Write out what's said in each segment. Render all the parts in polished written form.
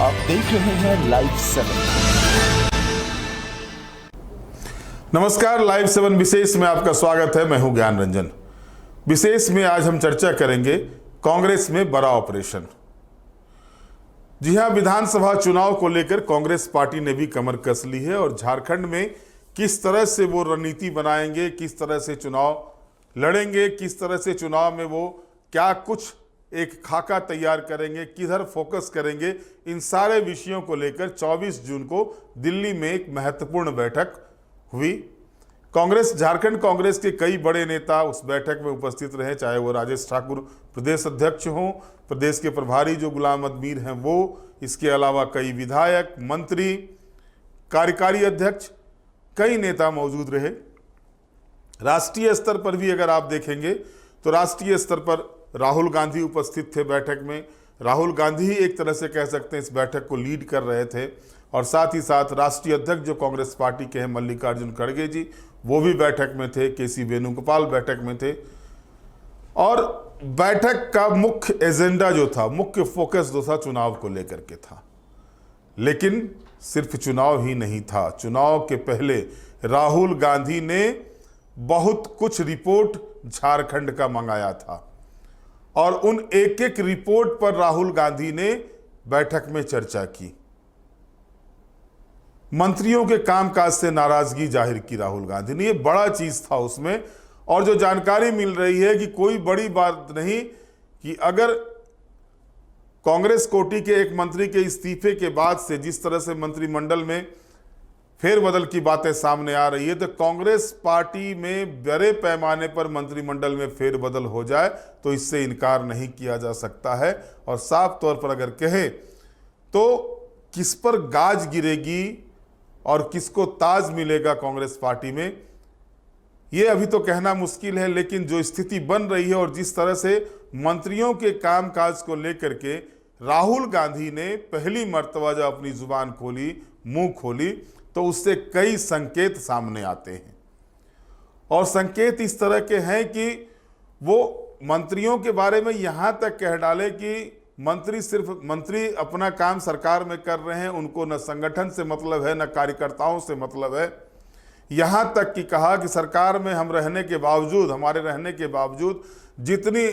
आप देख रहे हैं लाइव 7। नमस्कार, लाइव 7 विशेष में आपका स्वागत है। मैं हूं ज्ञान रंजन। विशेष में आज हम चर्चा करेंगे कांग्रेस में बड़ा ऑपरेशन। जी हां, विधानसभा चुनाव को लेकर कांग्रेस पार्टी ने भी कमर कस ली है और झारखंड में किस तरह से वो रणनीति बनाएंगे, किस तरह से चुनाव लड़ेंगे, किस तरह से चुनाव में वो क्या कुछ एक खाका तैयार करेंगे, किधर फोकस करेंगे, इन सारे विषयों को लेकर 24 जून को दिल्ली में एक महत्वपूर्ण बैठक हुई। कांग्रेस, झारखंड कांग्रेस के कई बड़े नेता उस बैठक में उपस्थित रहे, चाहे वो राजेश ठाकुर प्रदेश अध्यक्ष हों, प्रदेश के प्रभारी जो गुलाम अहमद मीर हैं वो, इसके अलावा कई विधायक, मंत्री, कार्यकारी अध्यक्ष, कई नेता मौजूद रहे। राष्ट्रीय स्तर पर भी अगर आप देखेंगे तो राष्ट्रीय स्तर पर राहुल गांधी उपस्थित थे बैठक में। राहुल गांधी ही एक तरह से कह सकते हैं इस बैठक को लीड कर रहे थे और साथ ही साथ राष्ट्रीय अध्यक्ष जो कांग्रेस पार्टी के हैं मल्लिकार्जुन खड़गे जी, वो भी बैठक में थे। केसी वेणुगोपाल बैठक में थे और बैठक का मुख्य एजेंडा जो था, मुख्य फोकस जो था, चुनाव को लेकर के था। लेकिन सिर्फ चुनाव ही नहीं था। चुनाव के पहले राहुल गांधी ने बहुत कुछ रिपोर्ट झारखंड का मंगाया था और उन एक एक रिपोर्ट पर राहुल गांधी ने बैठक में चर्चा की। मंत्रियों के कामकाज से नाराजगी जाहिर की राहुल गांधी ने, ये बड़ा चीज था उसमें। और जो जानकारी मिल रही है कि कोई बड़ी बात नहीं कि अगर कांग्रेस कोटी के एक मंत्री के इस्तीफे के बाद से जिस तरह से मंत्रिमंडल में फेरबदल की बातें सामने आ रही है, तो कांग्रेस पार्टी में बड़े पैमाने पर मंत्रिमंडल में फेरबदल हो जाए तो इससे इनकार नहीं किया जा सकता है। और साफ तौर पर अगर कहें तो किस पर गाज गिरेगी और किसको ताज मिलेगा कांग्रेस पार्टी में, ये अभी तो कहना मुश्किल है। लेकिन जो स्थिति बन रही है और जिस तरह से मंत्रियों के कामकाज को लेकर के राहुल गांधी ने पहली मर्तबा जब अपनी जुबान खोली, मुंह खोली, तो उससे कई संकेत सामने आते हैं। और संकेत इस तरह के हैं कि वो मंत्रियों के बारे में यहां तक कह डाले कि मंत्री अपना काम सरकार में कर रहे हैं, उनको न संगठन से मतलब है, न कार्यकर्ताओं से मतलब है। यहां तक कि कहा कि सरकार में हम रहने के बावजूद, हमारे रहने के बावजूद जितनी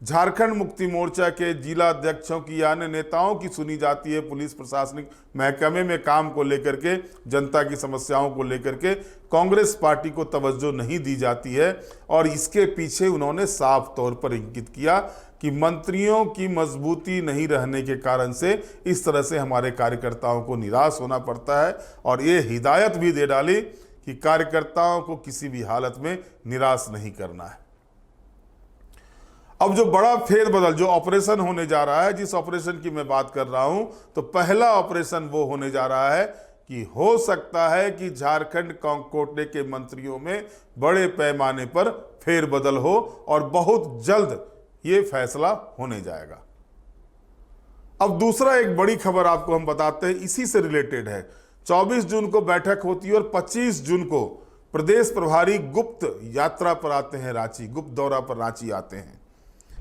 झारखंड मुक्ति मोर्चा के जिला अध्यक्षों की या अन्य नेताओं की सुनी जाती है पुलिस प्रशासनिक महकमे में काम को लेकर के, जनता की समस्याओं को लेकर के, कांग्रेस पार्टी को तवज्जो नहीं दी जाती है। और इसके पीछे उन्होंने साफ तौर पर इंगित किया कि मंत्रियों की मजबूती नहीं रहने के कारण से इस तरह से हमारे कार्यकर्ताओं को निराश होना पड़ता है। और ये हिदायत भी दे डाली कि कार्यकर्ताओं को किसी भी हालत में निराश नहीं करना है। अब जो बड़ा फेरबदल, जो ऑपरेशन होने जा रहा है, जिस ऑपरेशन की मैं बात कर रहा हूं, तो पहला ऑपरेशन वो होने जा रहा है कि हो सकता है कि झारखंड कोटे के मंत्रियों में बड़े पैमाने पर फेरबदल हो और बहुत जल्द ये फैसला होने जाएगा। अब दूसरा एक बड़ी खबर आपको हम बताते हैं, इसी से रिलेटेड है। 24 जून को बैठक होती है और 25 जून को प्रदेश प्रभारी गुप्त यात्रा पर आते हैं रांची, गुप्त दौरा पर रांची आते हैं।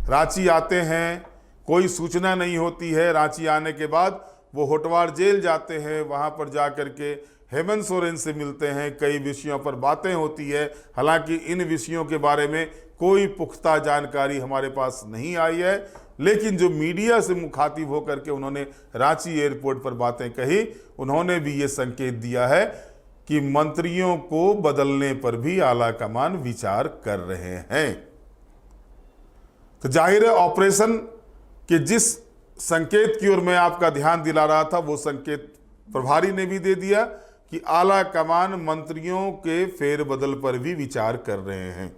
रांची आते हैं, कोई सूचना नहीं होती है। रांची आने के बाद वो होटवार जेल जाते हैं, वहाँ पर जा कर के हेमंत सोरेन से मिलते हैं, कई विषयों पर बातें होती है। हालांकि इन विषयों के बारे में कोई पुख्ता जानकारी हमारे पास नहीं आई है, लेकिन जो मीडिया से मुखातिब होकर के उन्होंने रांची एयरपोर्ट पर बातें कही, उन्होंने भी ये संकेत दिया है कि मंत्रियों को बदलने पर भी आलाकमान विचार कर रहे हैं। तो जाहिर है ऑपरेशन के जिस संकेत की ओर मैं आपका ध्यान दिला रहा था, वो संकेत प्रभारी ने भी दे दिया कि आला कमान मंत्रियों के फेरबदल पर भी विचार कर रहे हैं।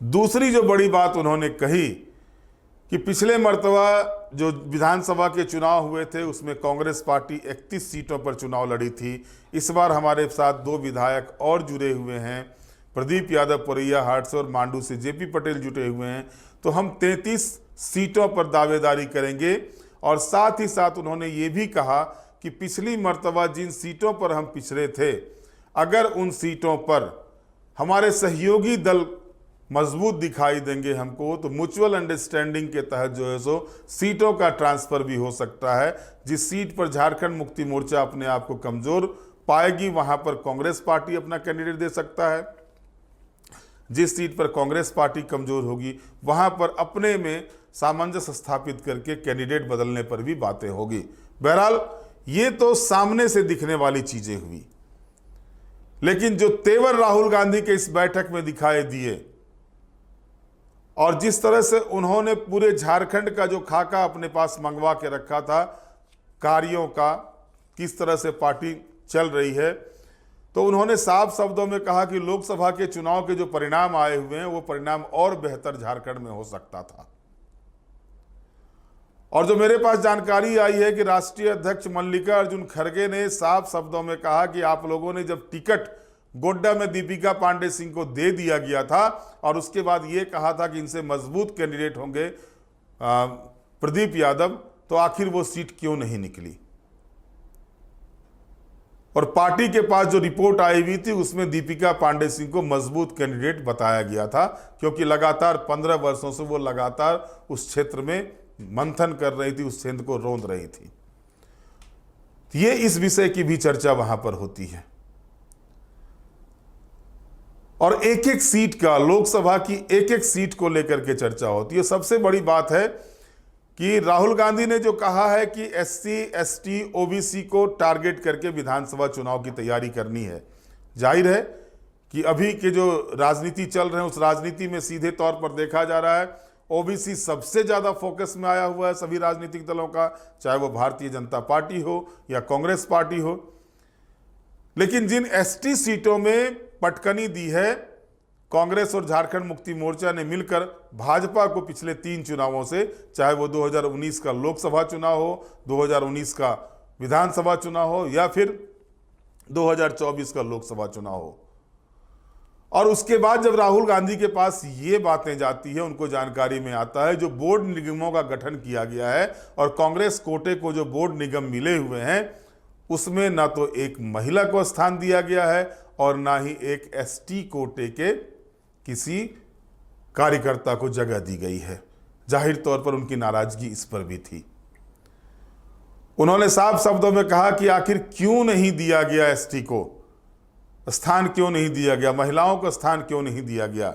दूसरी जो बड़ी बात उन्होंने कही कि पिछले मर्तबा जो विधानसभा के चुनाव हुए थे उसमें कांग्रेस पार्टी 31 सीटों पर चुनाव लड़ी थी। इस बार हमारे साथ 2 विधायक और जुड़े हुए हैं, प्रदीप यादव पोरैया हाट से और मांडू से जेपी पटेल जुटे हुए हैं, तो हम 33 सीटों पर दावेदारी करेंगे। और साथ ही साथ उन्होंने ये भी कहा कि पिछली मर्तबा जिन सीटों पर हम पिछड़े थे, अगर उन सीटों पर हमारे सहयोगी दल मजबूत दिखाई देंगे हमको, तो म्यूचुअल अंडरस्टैंडिंग के तहत जो है सो सीटों का ट्रांसफर भी हो सकता है। जिस सीट पर झारखंड मुक्ति मोर्चा अपने आप को कमजोर पाएगी वहां पर कांग्रेस पार्टी अपना कैंडिडेट दे सकता है। जिस सीट पर कांग्रेस पार्टी कमजोर होगी वहां पर अपने में सामंजस्य स्थापित करके कैंडिडेट बदलने पर भी बातें होगी। बहरहाल ये तो सामने से दिखने वाली चीजें हुई, लेकिन जो तेवर राहुल गांधी के इस बैठक में दिखाई दिए और जिस तरह से उन्होंने पूरे झारखंड का जो खाका अपने पास मंगवा के रखा था कार्यों का, किस तरह से पार्टी चल रही है, तो उन्होंने साफ शब्दों में कहा कि लोकसभा के चुनाव के जो परिणाम आए हुए हैं वो परिणाम और बेहतर झारखंड में हो सकता था। और जो मेरे पास जानकारी आई है कि राष्ट्रीय अध्यक्ष मल्लिकार्जुन खड़गे ने साफ शब्दों में कहा कि आप लोगों ने जब टिकट गोड्डा में दीपिका पांडे सिंह को दे दिया गया था और उसके बाद ये कहा था कि इनसे मजबूत कैंडिडेट होंगे प्रदीप यादव, तो आखिर वो सीट क्यों नहीं निकली। और पार्टी के पास जो रिपोर्ट आई हुई थी उसमें दीपिका पांडे सिंह को मजबूत कैंडिडेट बताया गया था, क्योंकि लगातार 15 वर्षों से वो लगातार उस क्षेत्र में मंथन कर रही थी, उस क्षेत्र को रोंद रही थी। ये इस विषय की भी चर्चा वहां पर होती है और एक एक सीट का, लोकसभा की एक एक सीट को लेकर के चर्चा होती है। सबसे बड़ी बात है कि राहुल गांधी ने जो कहा है कि एससी, एसटी, ओबीसी को टारगेट करके विधानसभा चुनाव की तैयारी करनी है। जाहिर है कि अभी के जो राजनीति चल रहे हैं उस राजनीति में सीधे तौर पर देखा जा रहा है ओबीसी सबसे ज्यादा फोकस में आया हुआ है सभी राजनीतिक दलों का, चाहे वो भारतीय जनता पार्टी हो या कांग्रेस पार्टी हो। लेकिन जिन एसटी सीटों में पटकनी दी है कांग्रेस और झारखंड मुक्ति मोर्चा ने मिलकर भाजपा को पिछले 3 चुनावों से, चाहे वो 2019 का लोकसभा चुनाव हो, 2019 का विधानसभा चुनाव हो या फिर 2024 का लोकसभा चुनाव हो, और उसके बाद जब राहुल गांधी के पास ये बातें जाती है, उनको जानकारी में आता है जो बोर्ड निगमों का गठन किया गया है और कांग्रेस कोटे को जो बोर्ड निगम मिले हुए हैं उसमें ना तो एक महिला को स्थान दिया गया है और ना ही एक एसटी कोटे के किसी कार्यकर्ता को जगह दी गई है। जाहिर तौर पर उनकी नाराजगी इस पर भी थी। उन्होंने साफ शब्दों में कहा कि आखिर क्यों नहीं दिया गया, एसटी को स्थान क्यों नहीं दिया गया, महिलाओं को स्थान क्यों नहीं दिया गया।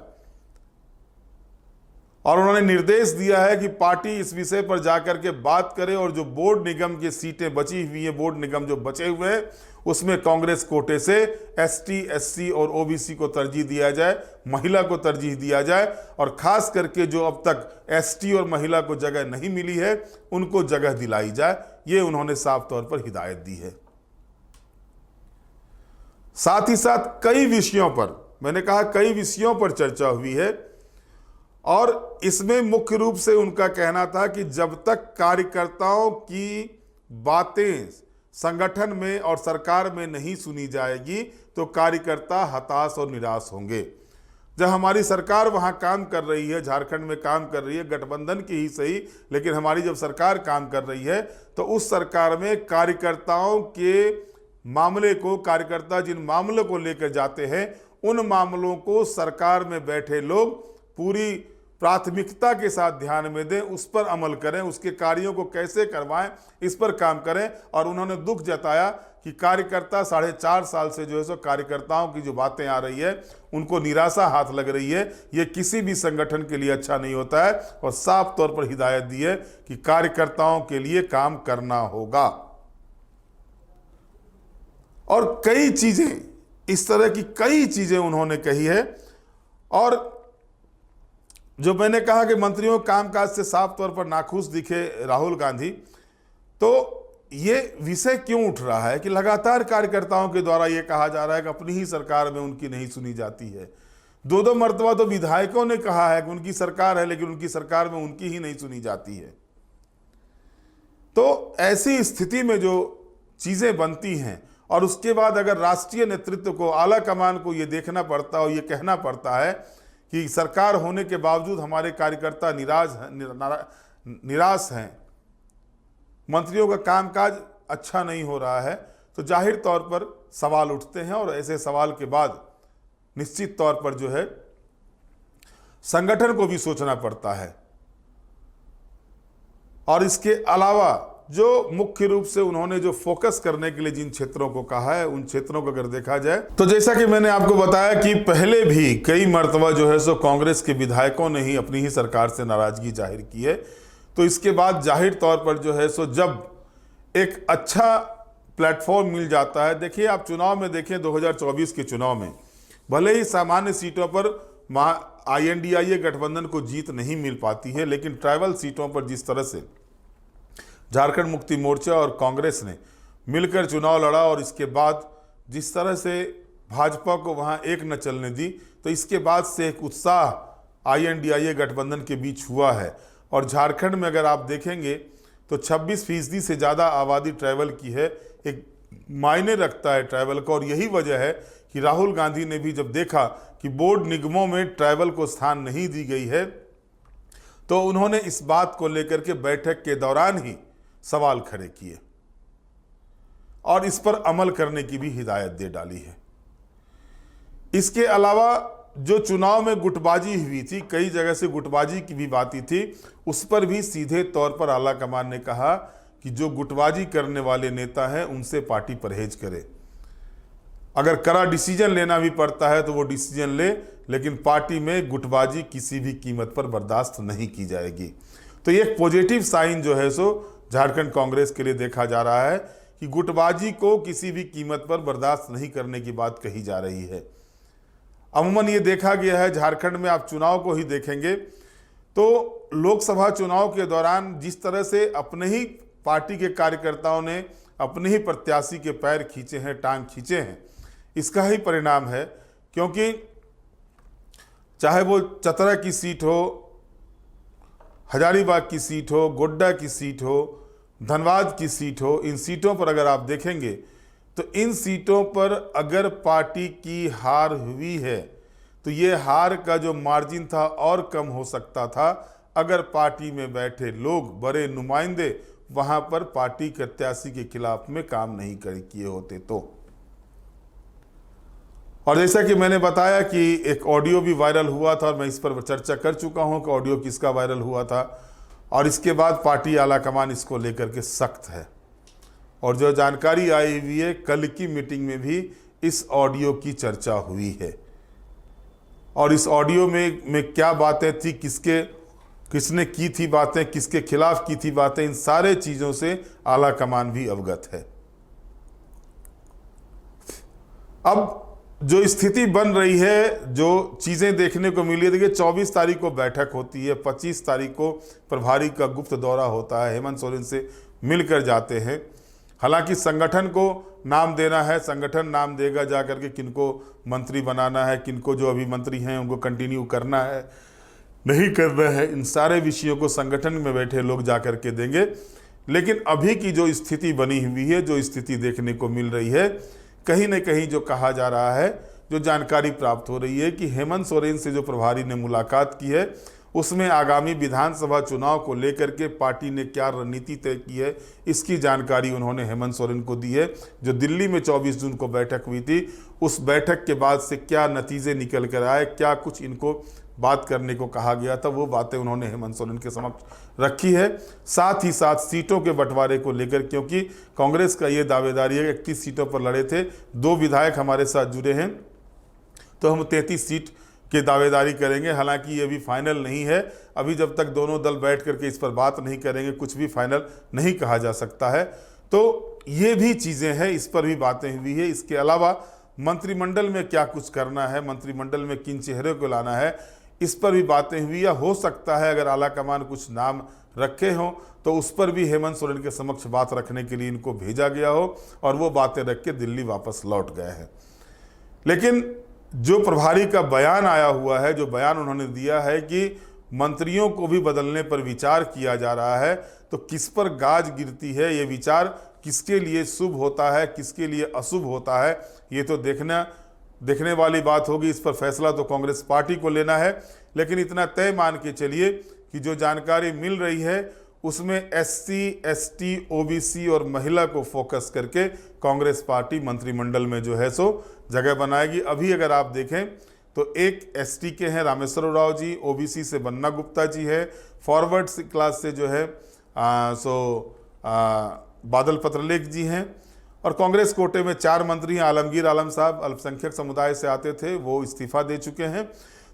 और उन्होंने निर्देश दिया है कि पार्टी इस विषय पर जाकर के बात करे और जो बोर्ड निगम की सीटें बची हुई हैं, बोर्ड निगम जो बचे हुए हैं उसमें कांग्रेस कोटे से एसटी, एससी और ओबीसी को तरजीह दिया जाए, महिला को तरजीह दिया जाए और खास करके जो अब तक एसटी और महिला को जगह नहीं मिली है उनको जगह दिलाई जाए। ये उन्होंने साफ तौर पर हिदायत दी है। साथ ही साथ कई विषयों पर, मैंने कहा कई विषयों पर चर्चा हुई है और इसमें मुख्य रूप से उनका कहना था कि जब तक कार्यकर्ताओं की बातें संगठन में और सरकार में नहीं सुनी जाएगी तो कार्यकर्ता हताश और निराश होंगे। जब हमारी सरकार वहां काम कर रही है, झारखंड में काम कर रही है, गठबंधन की ही सही, लेकिन हमारी जब सरकार काम कर रही है तो उस सरकार में कार्यकर्ताओं के मामले को, कार्यकर्ता जिन मामलों को लेकर जाते हैं उन मामलों को सरकार में बैठे लोग पूरी प्राथमिकता के साथ ध्यान में दें, उस पर अमल करें, उसके कार्यों को कैसे करवाएं इस पर काम करें। और उन्होंने दुख जताया कि कार्यकर्ता 4.5 साल से जो है सो कार्यकर्ताओं की जो बातें आ रही है उनको निराशा हाथ लग रही है। ये किसी भी संगठन के लिए अच्छा नहीं होता है और साफ तौर पर हिदायत दी है कि कार्यकर्ताओं के लिए काम करना होगा। और कई चीजें, इस तरह की कई चीजें उन्होंने कही है। और जो मैंने कहा कि मंत्रियों के कामकाज से साफ तौर पर नाखुश दिखे राहुल गांधी, तो ये विषय क्यों उठ रहा है कि लगातार कार्यकर्ताओं के द्वारा ये कहा जा रहा है कि अपनी ही सरकार में उनकी नहीं सुनी जाती है। 2 मर्तबा तो विधायकों ने कहा है कि उनकी सरकार है लेकिन उनकी सरकार में उनकी ही नहीं सुनी जाती है। तो ऐसी स्थिति में जो चीजें बनती हैं और उसके बाद अगर राष्ट्रीय नेतृत्व को, आला कमान को ये देखना पड़ता और ये कहना पड़ता है कि सरकार होने के बावजूद हमारे कार्यकर्ता निराश हैं, मंत्रियों का कामकाज अच्छा नहीं हो रहा है, तो जाहिर तौर पर सवाल उठते हैं। और ऐसे सवाल के बाद निश्चित तौर पर जो है संगठन को भी सोचना पड़ता है। और इसके अलावा जो मुख्य रूप से उन्होंने जो फोकस करने के लिए जिन क्षेत्रों को कहा है, उन क्षेत्रों को अगर देखा जाए तो जैसा कि मैंने आपको बताया कि पहले भी कई मर्तबा जो है सो कांग्रेस के विधायकों ने ही अपनी ही सरकार से नाराजगी जाहिर की है। तो इसके बाद जाहिर तौर पर जो है सो जब एक अच्छा प्लेटफॉर्म मिल जाता है, देखिए आप चुनाव में देखें 2024 के चुनाव में भले ही सामान्य सीटों पर INDIA गठबंधन को जीत नहीं मिल पाती है, लेकिन ट्राइबल सीटों पर जिस तरह से झारखंड मुक्ति मोर्चा और कांग्रेस ने मिलकर चुनाव लड़ा और इसके बाद जिस तरह से भाजपा को वहां एक न चलने दी, तो इसके बाद से एक उत्साह INDIA गठबंधन के बीच हुआ है। और झारखंड में अगर आप देखेंगे तो 26% से ज़्यादा आबादी ट्राइबल की है। एक मायने रखता है ट्राइबल का, और यही वजह है कि राहुल गांधी ने भी जब देखा कि बोर्ड निगमों में ट्राइबल को स्थान नहीं दी गई है, तो उन्होंने इस बात को लेकर के बैठक के दौरान ही सवाल खड़े किए और इस पर अमल करने की भी हिदायत दे डाली है। इसके अलावा जो चुनाव में गुटबाजी हुई थी, कई जगह से गुटबाजी की भी बातें थी, उस पर भी सीधे तौर पर आला कमान ने कहा कि जो गुटबाजी करने वाले नेता हैं उनसे पार्टी परहेज करे। अगर कड़ा डिसीजन लेना भी पड़ता है तो वो डिसीजन ले, लेकिन पार्टी में गुटबाजी किसी भी कीमत पर बर्दाश्त नहीं की जाएगी। तो ये एक पॉजिटिव साइन जो है सो झारखंड कांग्रेस के लिए देखा जा रहा है कि गुटबाजी को किसी भी कीमत पर बर्दाश्त नहीं करने की बात कही जा रही है। अमूमन ये देखा गया है झारखंड में, आप चुनाव को ही देखेंगे तो लोकसभा चुनाव के दौरान जिस तरह से अपने ही पार्टी के कार्यकर्ताओं ने अपने ही प्रत्याशी के पैर खींचे हैं, टांग खींचे हैं, इसका ही परिणाम है। क्योंकि चाहे वो चतरा की सीट हो, हजारीबाग की सीट हो, गोड्डा की सीट हो, धनबाद की सीट हो, इन सीटों पर अगर आप देखेंगे तो इन सीटों पर अगर पार्टी की हार हुई है तो ये हार का जो मार्जिन था और कम हो सकता था अगर पार्टी में बैठे लोग, बड़े नुमाइंदे वहां पर पार्टी प्रत्याशी के खिलाफ में काम नहीं किए होते तो। और जैसा कि मैंने बताया कि एक ऑडियो भी वायरल हुआ था और मैं इस पर चर्चा कर चुका हूं कि ऑडियो किसका वायरल हुआ था, और इसके बाद पार्टी आला कमान इसको लेकर के सख्त है। और जो जानकारी आई हुई है, कल की मीटिंग में भी इस ऑडियो की चर्चा हुई है और इस ऑडियो में क्या बातें थी, किसने की थी बातें, किसके खिलाफ की थी बातें, इन सारे चीजों से आला कमान भी अवगत है। अब जो स्थिति बन रही है, जो चीजें देखने को मिली है, देखिए 24 तारीख को बैठक होती है, 25 तारीख को प्रभारी का गुप्त दौरा होता है, हेमंत सोरेन से मिलकर जाते हैं। हालांकि संगठन को नाम देना है, संगठन नाम देगा जा करके किनको मंत्री बनाना है, किनको जो अभी मंत्री हैं उनको कंटिन्यू करना है, नहीं करना है, इन सारे विषयों को संगठन में बैठे लोग जा करके देंगे। लेकिन अभी की जो स्थिति बनी हुई है, जो स्थिति देखने को मिल रही है, कहीं न कहीं जो कहा जा रहा है, जो जानकारी प्राप्त हो रही है कि हेमंत सोरेन से जो प्रभारी ने मुलाकात की है उसमें आगामी विधानसभा चुनाव को लेकर के पार्टी ने क्या रणनीति तय की है, इसकी जानकारी उन्होंने हेमंत सोरेन को दी है। जो दिल्ली में 24 जून को बैठक हुई थी, उस बैठक के बाद से क्या नतीजे निकल कर आए, क्या कुछ इनको बात करने को कहा गया था, वो बातें उन्होंने हेमंत सोरेन के समक्ष रखी है। साथ ही साथ सीटों के बंटवारे को लेकर, क्योंकि कांग्रेस का ये दावेदारी है कि 31 सीटों पर लड़े थे, 2 विधायक हमारे साथ जुड़े हैं तो हम 33 सीट की दावेदारी करेंगे। हालांकि ये भी फाइनल नहीं है, अभी जब तक दोनों दल बैठ करके इस पर बात नहीं करेंगे कुछ भी फाइनल नहीं कहा जा सकता है। तो ये भी चीज़ें हैं, इस पर भी बातें हुई है। इसके अलावा मंत्रिमंडल में क्या कुछ करना है, मंत्रिमंडल में किन चेहरे को लाना है, इस पर भी बातें हुई। या हो सकता है अगर आला कमान कुछ नाम रखे हों तो उस पर भी हेमंत सोरेन के समक्ष बात रखने के लिए इनको भेजा गया हो और वो बातें रख के दिल्ली वापस लौट गए हैं। लेकिन जो प्रभारी का बयान आया हुआ है, जो बयान उन्होंने दिया है कि मंत्रियों को भी बदलने पर विचार किया जा रहा है, तो किस पर गाज गिरती है, ये विचार किसके लिए शुभ होता है, किसके लिए अशुभ होता है, ये तो देखने वाली बात होगी। इस पर फैसला तो कांग्रेस पार्टी को लेना है। लेकिन इतना तय मान के चलिए कि जो जानकारी मिल रही है उसमें SC, ST, OBC और महिला को फोकस करके कांग्रेस पार्टी मंत्रिमंडल में जो है सो जगह बनाएगी। अभी अगर आप देखें तो एक एसटी के हैं रामेश्वर उरांव जी, ओबीसी से बन्ना गुप्ता जी है, फॉरवर्ड क्लास से जो है बादल पत्रलेख जी हैं, और कांग्रेस कोटे में 4 मंत्री हैं। आलमगीर आलम साहब अल्पसंख्यक समुदाय से आते थे, वो इस्तीफा दे चुके हैं।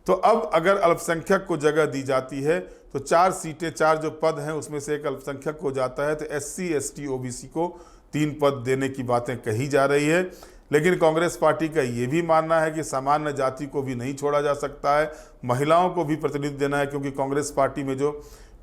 तो अब अगर अल्पसंख्यक को जगह दी जाती है तो 4 सीटें, 4 जो पद हैं उसमें से एक अल्पसंख्यक को जाता है, तो एससी एसटी ओबीसी को 3 पद देने की बातें कही जा रही है। लेकिन कांग्रेस पार्टी का ये भी मानना है कि सामान्य जाति को भी नहीं छोड़ा जा सकता है, महिलाओं को भी प्रतिनिधित्व देना है, क्योंकि कांग्रेस पार्टी में जो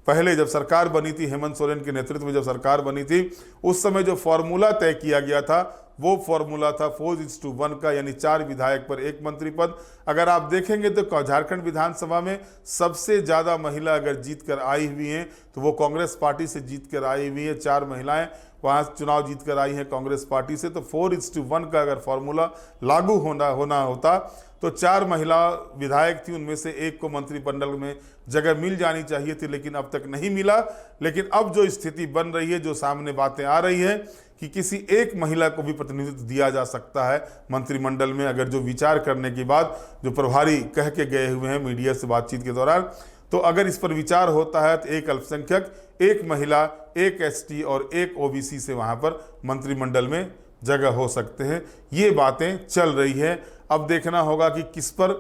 पहले जब सरकार बनी थी, हेमंत सोरेन के नेतृत्व में जब सरकार बनी थी, उस समय जो फॉर्मूला तय किया गया था वो फॉर्मूला था 4:1 का, यानी 4 विधायक पर 1 मंत्री पद। अगर आप देखेंगे तो झारखंड विधानसभा में सबसे ज़्यादा महिला अगर जीत कर आई हुई हैं तो वो कांग्रेस पार्टी से जीत कर आई हुई है। 4 महिलाएं वहाँ चुनाव जीत कर आई हैं कांग्रेस पार्टी से। तो 4:1 का अगर फॉर्मूला लागू होना होता तो 4 महिला विधायक थी, उनमें से 1 को मंत्रिमंडल में जगह मिल जानी चाहिए थी, लेकिन अब तक नहीं मिला। लेकिन अब जो स्थिति बन रही है, जो सामने बातें आ रही है कि किसी एक महिला को भी प्रतिनिधित्व दिया जा सकता है मंत्रिमंडल में, अगर जो विचार करने के बाद जो प्रभारी कह के गए हुए हैं मीडिया से बातचीत के दौरान, तो अगर इस पर विचार होता है तो 1 अल्पसंख्यक, 1 महिला, 1 एसटी और 1 ओबीसी से वहां पर मंत्रिमंडल में जगह हो सकते हैं। ये बातें चल रही है। अब देखना होगा कि किस पर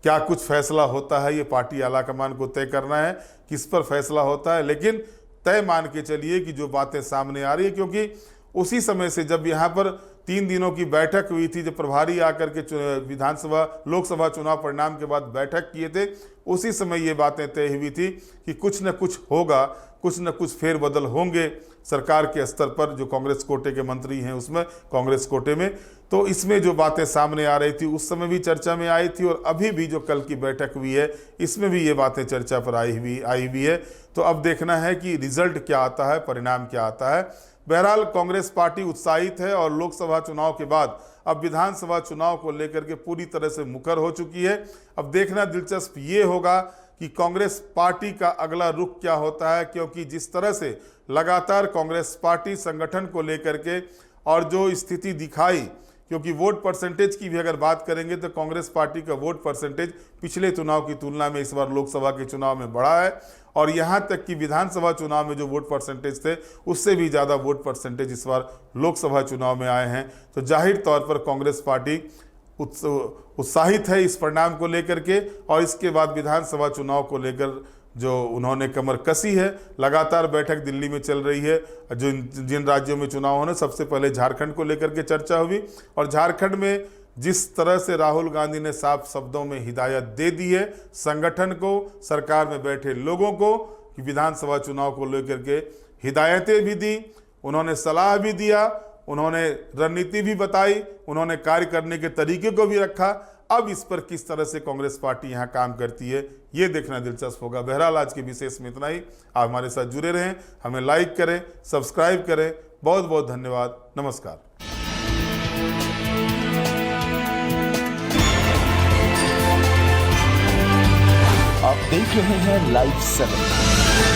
क्या कुछ फैसला होता है, ये पार्टी आलाकमान को तय करना है किस पर फैसला होता है। लेकिन तय मान के चलिए कि जो बातें सामने आ रही है, क्योंकि उसी समय से जब यहाँ पर 3 दिनों की बैठक हुई थी, जब प्रभारी आकर के विधानसभा लोकसभा चुनाव परिणाम के बाद बैठक किए थे, उसी समय ये बातें तय हुई थी कि कुछ न कुछ होगा, कुछ न कुछ फेरबदल होंगे सरकार के स्तर पर, जो कांग्रेस कोटे के मंत्री हैं उसमें, कांग्रेस कोटे में। तो इसमें जो बातें सामने आ रही थी उस समय भी चर्चा में आई थी, और अभी भी जो कल की बैठक हुई है इसमें भी ये बातें चर्चा पर आई हुई है। तो अब देखना है कि रिजल्ट क्या आता है, परिणाम क्या आता है। बहरहाल कांग्रेस पार्टी उत्साहित है और लोकसभा चुनाव के बाद अब विधानसभा चुनाव को लेकर के पूरी तरह से मुखर हो चुकी है। अब देखना दिलचस्प ये होगा कि कांग्रेस पार्टी का अगला रुख क्या होता है, क्योंकि जिस तरह से लगातार कांग्रेस पार्टी संगठन को लेकर के और जो स्थिति दिखाई, क्योंकि वोट परसेंटेज की भी अगर बात करेंगे तो कांग्रेस पार्टी का वोट परसेंटेज पिछले चुनाव की तुलना में इस बार लोकसभा के चुनाव में बढ़ा है, और यहाँ तक कि विधानसभा चुनाव में जो वोट परसेंटेज थे उससे भी ज़्यादा वोट परसेंटेज इस बार लोकसभा चुनाव में आए हैं। तो जाहिर तौर पर कांग्रेस पार्टी उत्साहित है इस परिणाम को लेकर के, और इसके बाद विधानसभा चुनाव को लेकर जो उन्होंने कमर कसी है। लगातार बैठक दिल्ली में चल रही है, जो जिन राज्यों में चुनाव होने, सबसे पहले झारखंड को लेकर के चर्चा हुई, और झारखंड में जिस तरह से राहुल गांधी ने साफ शब्दों में हिदायत दे दी है संगठन को, सरकार में बैठे लोगों को, कि विधानसभा चुनाव को लेकर के हिदायतें भी दी, उन्होंने सलाह भी दिया, उन्होंने रणनीति भी बताई, उन्होंने कार्य करने के तरीके को भी रखा। अब इस पर किस तरह से कांग्रेस पार्टी यहाँ काम करती है ये देखना दिलचस्प होगा। बहरहाल आज के विशेष में इतना ही। आप हमारे साथ जुड़े रहें, हमें लाइक करें, सब्सक्राइब करें। बहुत बहुत धन्यवाद। नमस्कार। आप देख रहे हैं लाइव 7।